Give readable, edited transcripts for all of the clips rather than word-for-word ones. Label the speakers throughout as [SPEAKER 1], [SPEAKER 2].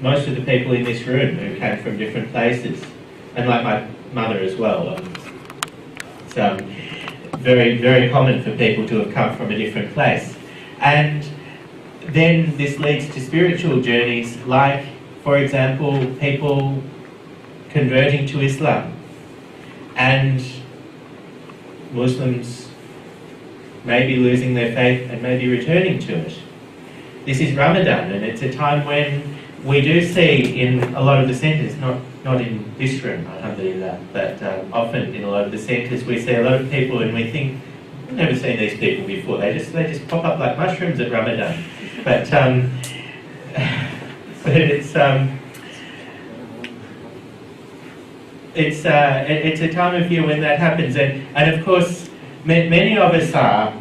[SPEAKER 1] most of the people in this room who came from different places, and like my mother as well. It's very, very common for people to have come from a different place. And then this leads to spiritual journeys, like, for example, people converting to Islam, and Muslims maybe losing their faith and maybe returning to it. This is Ramadan, and it's a time when we do see in a lot of the centres, not in this room, alhamdulillah, but often in a lot of the centres, we see a lot of people and we think, we've never seen these people before. They just pop up like mushrooms at Ramadan. But it's a time of year when that happens, and of course many of us are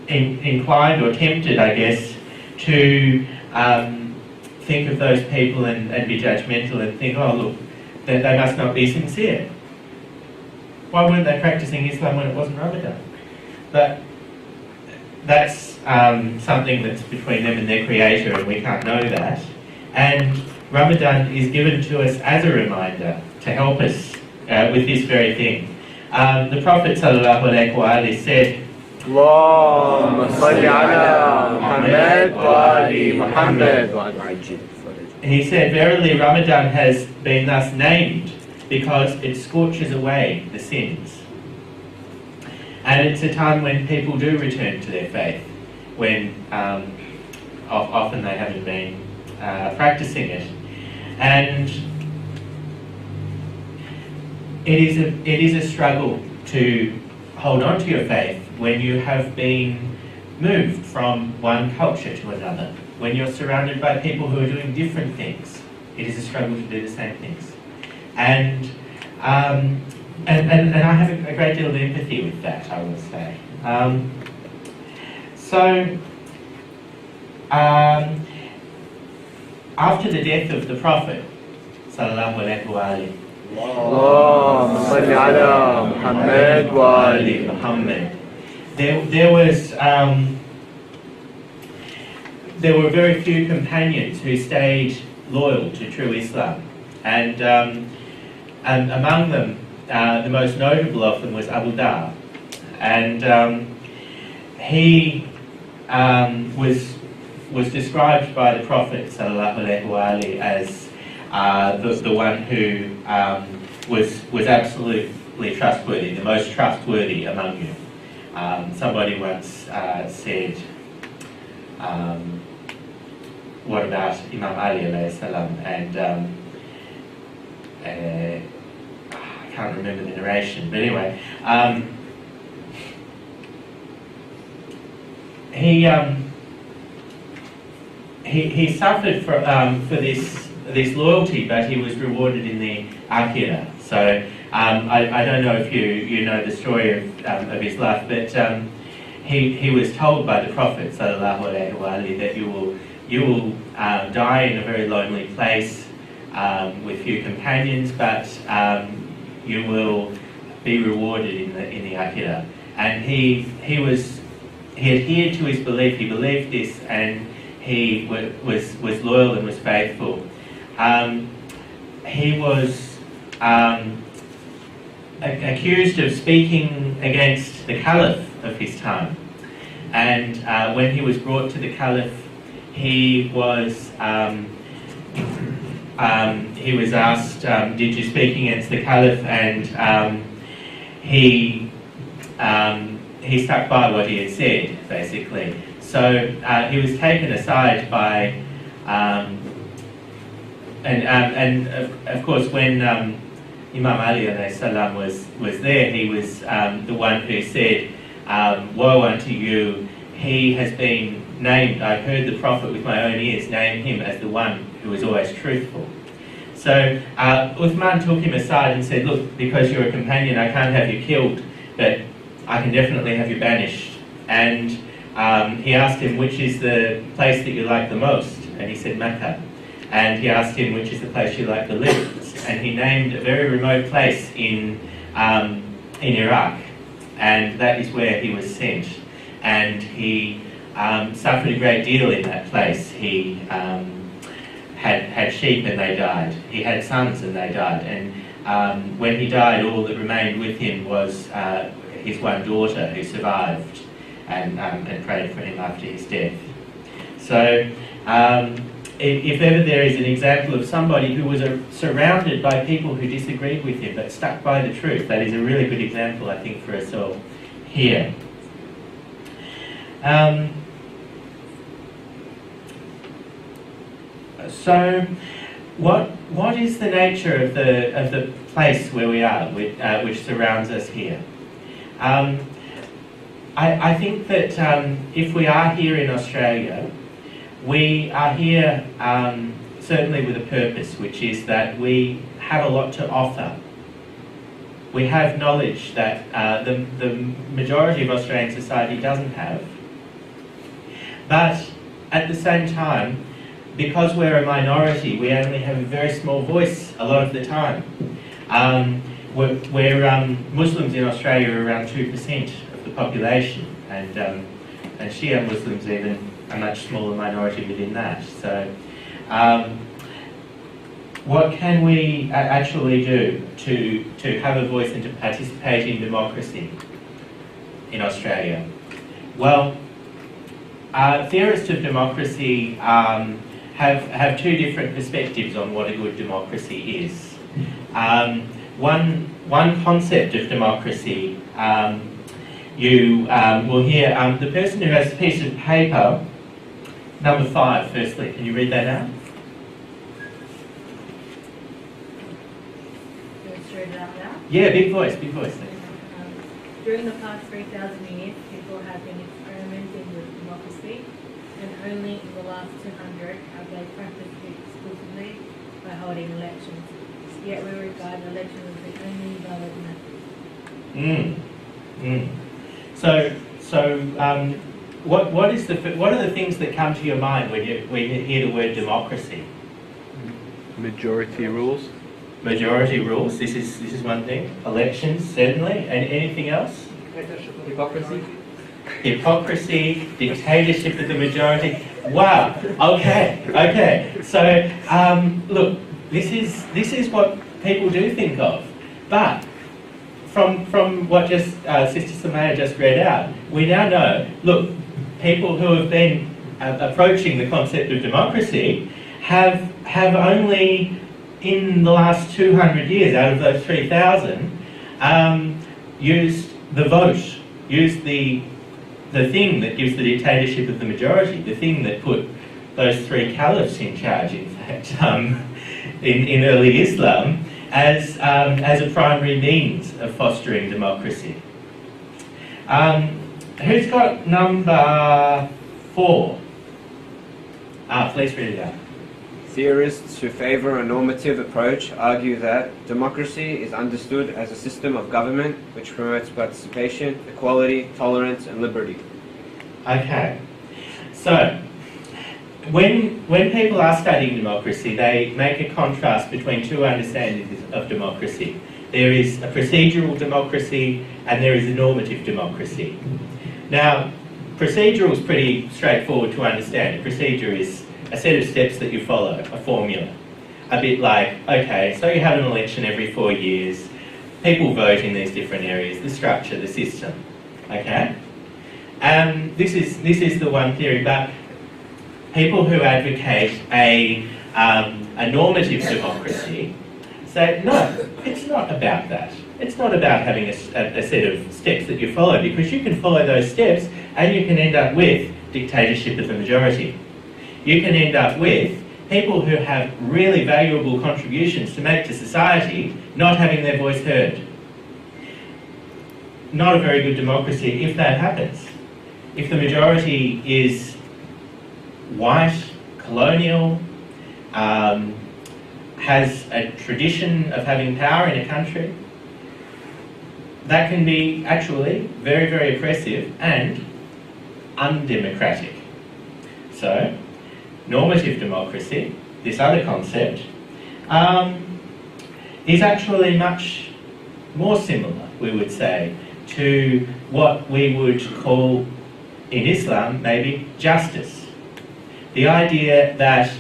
[SPEAKER 1] inclined or tempted, I guess, to think of those people and be judgmental and think, oh look, they must not be sincere. Why weren't they practicing Islam when it wasn't Ramadan? But that's something that's between them and their Creator, and we can't know that. And Ramadan is given to us as a reminder to help us with this very thing. The Prophet ﷺ said,
[SPEAKER 2] اللهم صل على محمد وآل محمد.
[SPEAKER 1] He said, verily Ramadan has been thus named because it scorches away the sins. And it's a time when people do return to their faith, when often they haven't been practicing it. And it is a struggle to hold on to your faith when you have been moved from one culture to another, when you're surrounded by people who are doing different things. It is a struggle to do the same things. And I have a great deal of empathy with that, I will say. After the death of the Prophet, sallallahu alaihi wasallam,
[SPEAKER 2] اللهم صل على محمد وآل
[SPEAKER 1] Muhammad, there were very few companions who stayed loyal to true Islam, and among them, the most notable of them was Abu Dhar, and he was described by the Prophet sallallahu alaihi wasallam as the one who was absolutely trustworthy, the most trustworthy among you. Somebody once said, what about Imam Ali alayhi salam? And I can't remember the narration, but anyway, he suffered for this loyalty, but he was rewarded in the Akhirah. So I don't know if you know the story of his life, but he was told by the Prophet sallallahu alaihi wasallam that you will die in a very lonely place with few companions, but you will be rewarded in the Akhirah. And he adhered to his belief. He believed this, and he was loyal and was faithful. He was accused of speaking against the Caliph of his time, and when he was brought to the Caliph, he was asked, did you speak against the Caliph? And he stuck by what he had said, basically. So he was taken aside by, and of course when Imam Ali alayhi salam was there, he was the one who said, woe unto you, he has been named, I've heard the Prophet with my own ears name him as the one who is always truthful. So Uthman took him aside and said, look, because you're a companion, I can't have you killed, but I can definitely have you banished. And he asked him, which is the place that you like the most? And he said, Mecca. And he asked him, which is the place you like the least? And he named a very remote place in Iraq, and that is where he was sent. And he suffered a great deal in that place. He had sheep and they died. He had sons and they died. And when he died, all that remained with him was his one daughter who survived and prayed for him after his death. So if ever there is an example of somebody who was surrounded by people who disagreed with him but stuck by the truth, that is a really good example, I think, for us all here. So, what is the nature of the place where we are, which surrounds us here? I think that if we are here in Australia, we are here certainly with a purpose, which is that we have a lot to offer. We have knowledge that the majority of Australian society doesn't have. But at the same time, because we're a minority, we only have a very small voice a lot of the time. Muslims in Australia are around 2% of the population, and Shia Muslims even a much smaller minority within that. So what can we actually do to have a voice and to participate in democracy in Australia? Well, theorists of democracy have two different perspectives on what a good democracy is. One concept of democracy, you will hear the person who has a piece of paper, number 5, firstly, can you read that out? Yeah, big voice, big voice.
[SPEAKER 3] During the past 3,000 years, people have been experimenting with democracy, and only in the last 200 have they practiced it exclusively by holding elections. Yet we regard elections as the only valid method.
[SPEAKER 1] So, what are the things that come to your mind when you hear the word democracy?
[SPEAKER 2] Majority rules.
[SPEAKER 1] Majority rules. This is one thing. Elections, certainly. And anything else?
[SPEAKER 4] Hypocrisy.
[SPEAKER 1] Hypocrisy, dictatorship of the majority. Wow. Okay. So, look, this is what people do think of. But from what Sister Samaya just read out, we now know. Look, people who have been approaching the concept of democracy have only, in the last 200 years, out of those 3,000, used the vote, used the thing that gives the dictatorship of the majority, the thing that put those 3 caliphs in charge, in fact, in early Islam, as a primary means of fostering democracy. Who's got number 4? Please read it out.
[SPEAKER 4] Theorists who favour a normative approach argue that democracy is understood as a system of government which promotes participation, equality, tolerance and liberty.
[SPEAKER 1] Okay, so when people are studying democracy, they make a contrast between two understandings of democracy. There is a procedural democracy and there is a normative democracy. Now, procedural is pretty straightforward to understand. A procedure is a set of steps that you follow, a formula. A bit like, okay, so you have an election every 4 years, people vote in these different areas, the structure, the system, okay? This is the one theory, but people who advocate a normative democracy say, no, it's not about that. It's not about having a set of steps that you follow, because you can follow those steps and you can end up with dictatorship of the majority. You can end up with people who have really valuable contributions to make to society not having their voice heard. Not a very good democracy if that happens. If the majority is white, colonial, has a tradition of having power in a country, that can be actually very, very oppressive and undemocratic. So, normative democracy, this other concept, is actually much more similar, we would say, to what we would call in Islam maybe justice. The idea that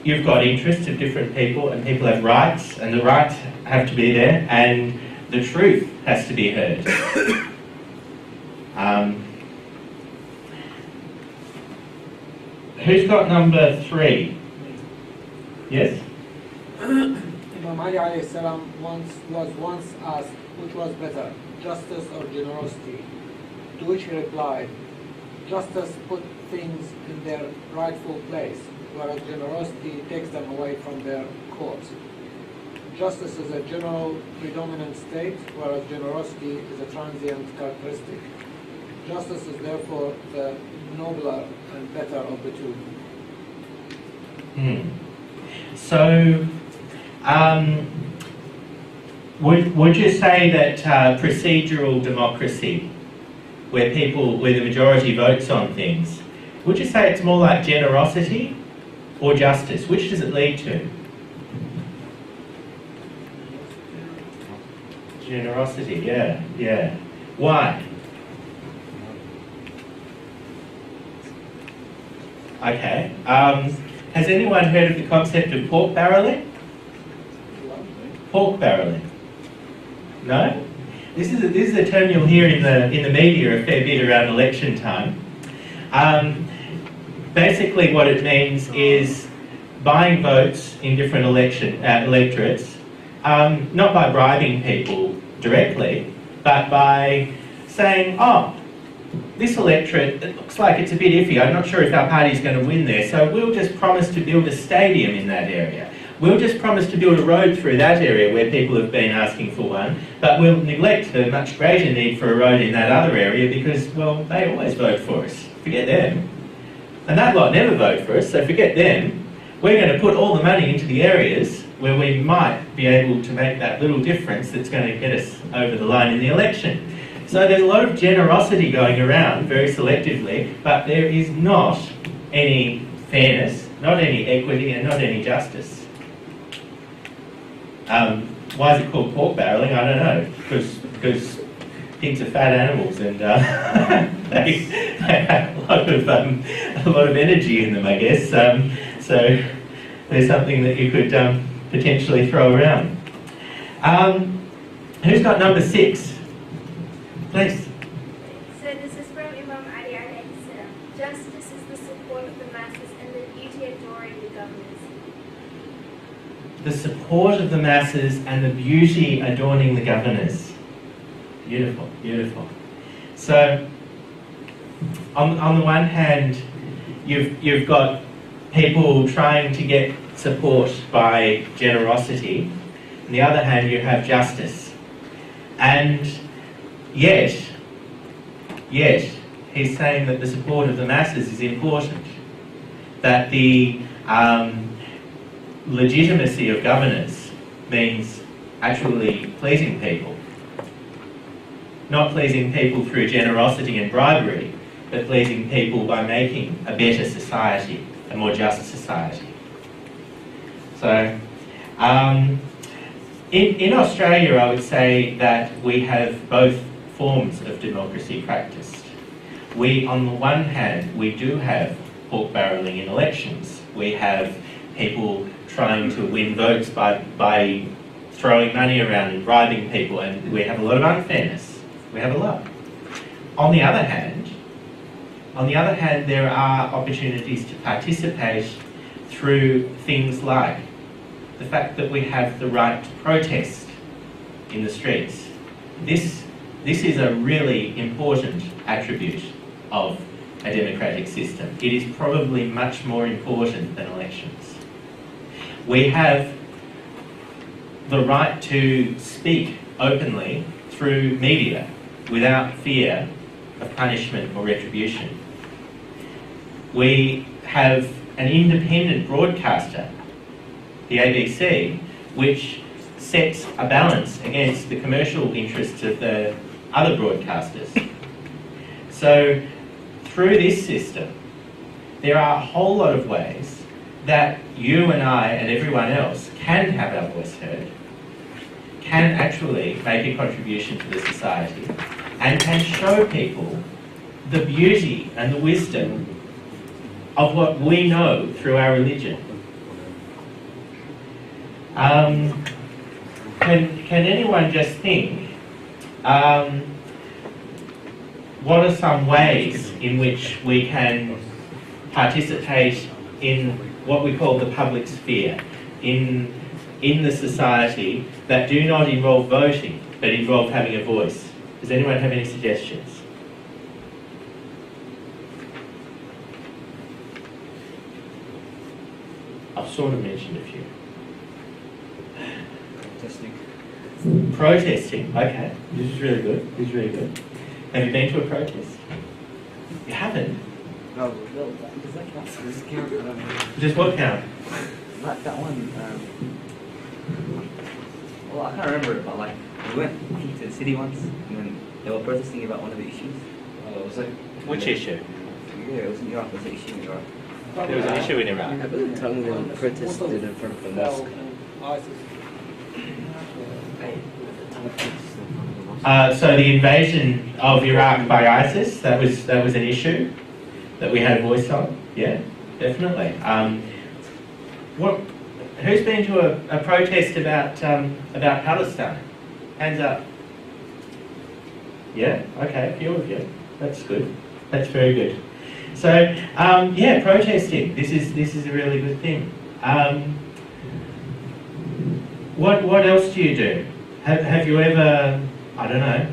[SPEAKER 1] you've got interests of different people, and people have rights, and the rights have to be there, and the truth has to be heard. Who's got number 3? Yes?
[SPEAKER 5] Imam Ali alayhi salam was once asked which was better, justice or generosity, to which he replied, justice put things in their rightful place, whereas generosity takes them away from their course. Justice is a general predominant state, whereas generosity is a transient characteristic. Justice is therefore the nobler and better of the two.
[SPEAKER 1] So, would you say that procedural democracy, where the majority votes on things, would you say it's more like generosity or justice? Which does it lead to? Generosity, yeah. Why? Okay. Has anyone heard of the concept of pork barreling? Pork barreling? No? This is a term you'll hear in the media a fair bit around election time. Basically what it means is buying votes in different electorates, not by bribing people directly, but by saying, oh, this electorate, it looks like it's a bit iffy, I'm not sure if our party's going to win there, so we'll just promise to build a stadium in that area. We'll just promise to build a road through that area where people have been asking for one, but we'll neglect the much greater need for a road in that other area because, well, they always vote for us. Forget them. And that lot never vote for us, so forget them. We're going to put all the money into the areas where we might be able to make that little difference that's going to get us over the line in the election. So there's a lot of generosity going around, very selectively, but there is not any fairness, not any equity, and not any justice. Why is it called pork barreling? I don't know. Because pigs are fat animals and they have a lot of energy in them, I guess. So there's something that you could potentially throw around. Who's got number 6? Please.
[SPEAKER 6] So this is from Imam Ali alayhi salam. Justice is the support of the masses and the beauty adoring the governors.
[SPEAKER 1] The support of the masses and the beauty adorning the governors. Beautiful, beautiful. So, on the one hand, you've got people trying to get support by generosity. On the other hand, you have justice. And yet, he's saying that the support of the masses is important. That the legitimacy of governance means actually pleasing people. Not pleasing people through generosity and bribery, but pleasing people by making a better society, a more just society. So, in Australia, I would say that we have both forms of democracy practiced. On the one hand, we do have pork barreling in elections. We have people trying to win votes by throwing money around and bribing people, and we have a lot of unfairness. We have a lot. On the other hand, there are opportunities to participate through things like the fact that we have the right to protest in the streets. This is a really important attribute of a democratic system. It is probably much more important than elections. We have the right to speak openly through media without fear of punishment or retribution. We have an independent broadcaster, the ABC, which sets a balance against the commercial interests of the other broadcasters. So through this system, there are a whole lot of ways that you and I and everyone else can have our voice heard, can actually make a contribution to the society, and can show people the beauty and the wisdom of what we know through our religion. Can anyone just think, what are some ways in which we can participate in what we call the public sphere, in the society, that do not involve voting, but involve having a voice? Does anyone have any suggestions? I've sort of mentioned a few. Protesting, okay. This is really good. This is really good. Have you been to a protest? You haven't?
[SPEAKER 7] No, does that count? Does it count? I don't know.
[SPEAKER 1] Just what count?
[SPEAKER 7] Like that one. Well, I can't remember it, but like we went to the city once, and then they were protesting about one of the issues. It was like
[SPEAKER 1] Which issue?
[SPEAKER 7] yeah, it was in Iraq. It was an issue in Iraq.
[SPEAKER 1] There was an issue in Iraq.
[SPEAKER 8] I believe Taliban protested in front of the mosque.
[SPEAKER 1] So the invasion of Iraq by ISIS, that was an issue that we had a voice on. Yeah, definitely. Who's been to a protest about Palestine? Hands up. Yeah, okay, a few of you. That's good. That's very good. So yeah, protesting. This is a really good thing. What else do you do? Have you ever, I don't know,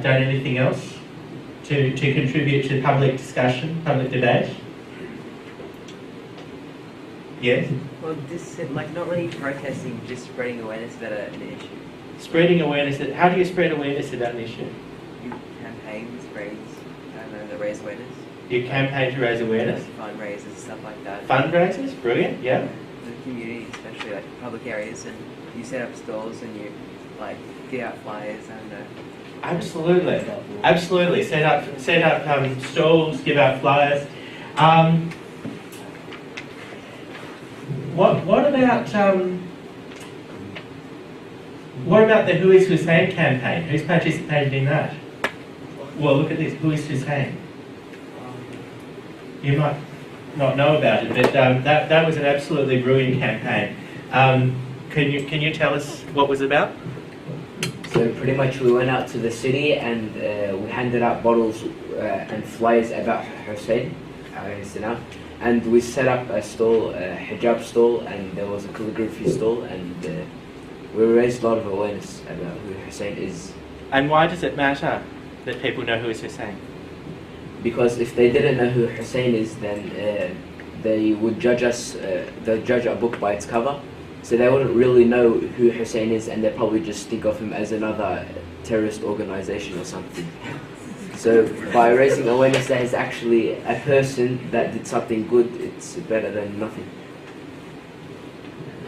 [SPEAKER 1] done anything else to contribute to public discussion, public debate? Yes?
[SPEAKER 8] Well, this like not really protesting, just spreading awareness about an issue.
[SPEAKER 1] Spreading awareness. How do you spread awareness about an issue?
[SPEAKER 8] You campaigns, raise, I don't know, raise awareness.
[SPEAKER 1] You campaign to raise awareness?
[SPEAKER 8] Fundraisers, stuff like that.
[SPEAKER 1] Fundraisers? Brilliant, yeah.
[SPEAKER 8] The community, especially like public areas, and you set up stalls and you like get out flyers, I don't know.
[SPEAKER 1] Absolutely, absolutely. Set up stalls, give out flyers. What about the Who is Hussein campaign? Who's participated in that? Well, look at this. Who is Hussein? You might not know about it, but that was an absolutely brilliant campaign. Can you tell us what it was about?
[SPEAKER 9] So pretty much we went out to the city and we handed out bottles and flyers about Hussein, and we set up a stall, a hijab stall, and there was a calligraphy stall, and we raised a lot of awareness about who Hussein is.
[SPEAKER 1] And why does it matter that people know who is Hussein?
[SPEAKER 9] Because if they didn't know who Hussein is, then they would judge us, they'd judge our book by its cover. So they wouldn't really know who Hussein is, and they'd probably just think of him as another terrorist organization or something. So by raising awareness that he's actually a person that did something good, it's better than nothing.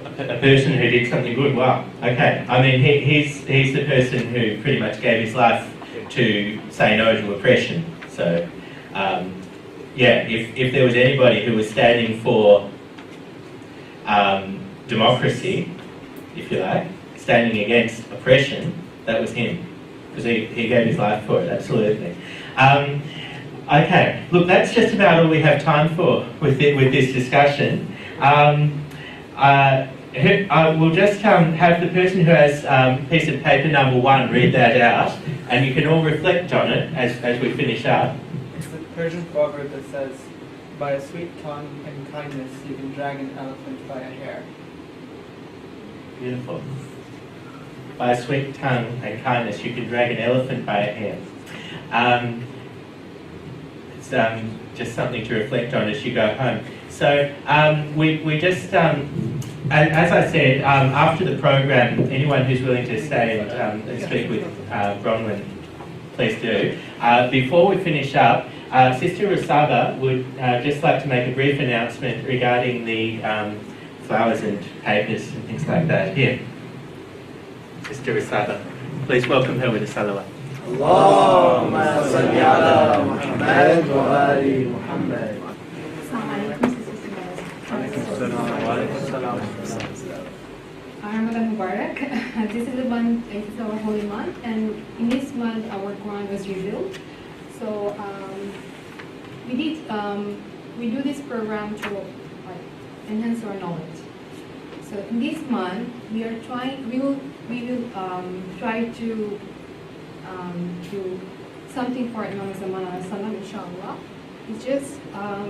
[SPEAKER 1] A person who did something good, wow. Okay, I mean he's the person who pretty much gave his life to say no to oppression. So yeah, if there was anybody who was standing for democracy, if you like, standing against oppression, that was him, because he gave his life for it, absolutely. Okay, look, that's just about all we have time for with this discussion. We'll just have the person who has piece of paper number 1 read that out, and you can all reflect on it as we finish up.
[SPEAKER 10] It's a Persian proverb that says, "By a sweet tongue and kindness you can drag an elephant by a hair."
[SPEAKER 1] Beautiful. By a sweet tongue and kindness you can drag an elephant by a hair. It's just something to reflect on as you go home. So we just, as I said, after the program, anyone who's willing to stay and speak with Bronwyn, please do. Before we finish up, Sister Rusaba would just like to make a brief announcement regarding the flowers and papers and things like that. Here, Sister Rusaba, please welcome her with a salawat.
[SPEAKER 11] Allahumma salli ala Muhammad wa ali Muhammad.
[SPEAKER 12] Ramadan Mubarak. This is the month, it's our holy month, and in this month our Quran was revealed. So we do this program to enhance our knowledge. So in this month, we will try to do something for Imam Zaman al-Salam, inshallah. It's just,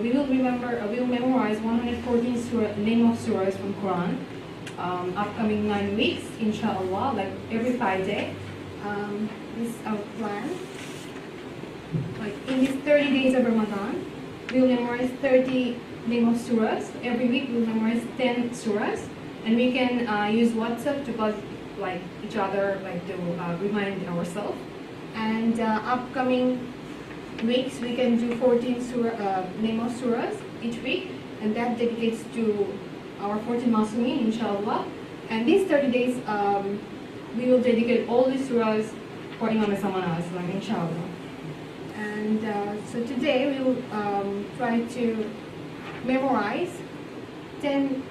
[SPEAKER 12] we will memorize 114 name of surahs from Quran, upcoming 9 weeks, inshallah, like every 5 days. This is our plan. Like in these 30 days of Ramadan, we will memorize 30 name of surahs. Every week we will memorize 10 surahs, and we can use WhatsApp to buzz like each other, like to remind ourselves. And upcoming weeks we can do 14 name of surahs each week, and that dedicates to our 14 Muslimin, inshallah. And these 30 days we will dedicate all the surahs for Imam Zaman al-Salam, inshallah. And so today we will try to memorize 10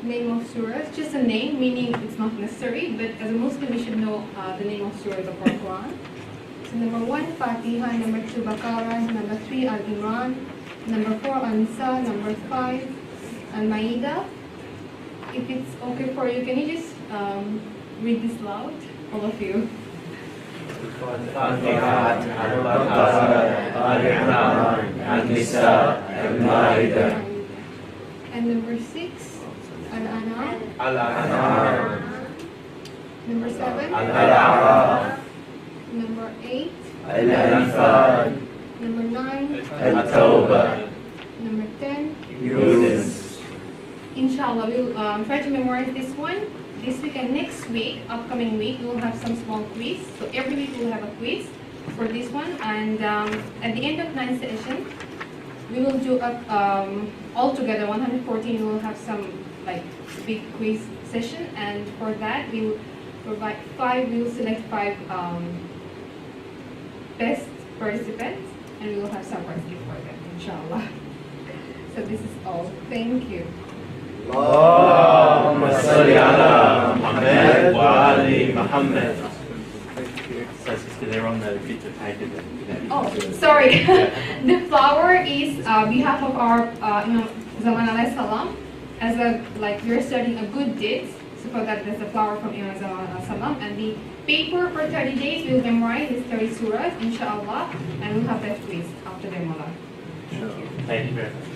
[SPEAKER 12] name of surahs, just a name, meaning it's not necessary, but as a Muslim we should know the name of surahs of our Quran. So number 1, Fatiha, number 2, Baqarah, number 3, Al-Imran, number 4, An-Nisa, number 5, Al-Ma'idah. If it's okay for you, can you just read this loud, all of you? And number 6, Al-An'am. Number 7,
[SPEAKER 11] Al-A'raf.
[SPEAKER 12] number 8,
[SPEAKER 11] Al-Anfal.
[SPEAKER 12] number 9,
[SPEAKER 11] Al-Tawbah.
[SPEAKER 12] number 10.
[SPEAKER 11] Yunus.
[SPEAKER 12] Inshallah, we'll try to memorize this one this week, and next week, upcoming week, we'll have some small quiz. So every week we'll have a quiz for this one, and at the end of 9 session, we will do all together 114. We will have some like big quiz session, and for that we will provide 5. We will select 5 best participants, and we will have some prize gift for them, inshallah. So this is all. Thank you.
[SPEAKER 11] اللهم صل على محمد وآل محمد.
[SPEAKER 1] So sister, they're on the bit of paper that
[SPEAKER 12] Oh, sorry. The flower is behalf of our Imam Zaman alayhi salam, as a like we're studying a good deed. So for that, there's a flower from Imam Zaman alayhi salam, and the paper for 30 days we'll memorize these 30 surahs, inshallah, and we'll have that quiz after the Ramadan.
[SPEAKER 1] Thank you very much.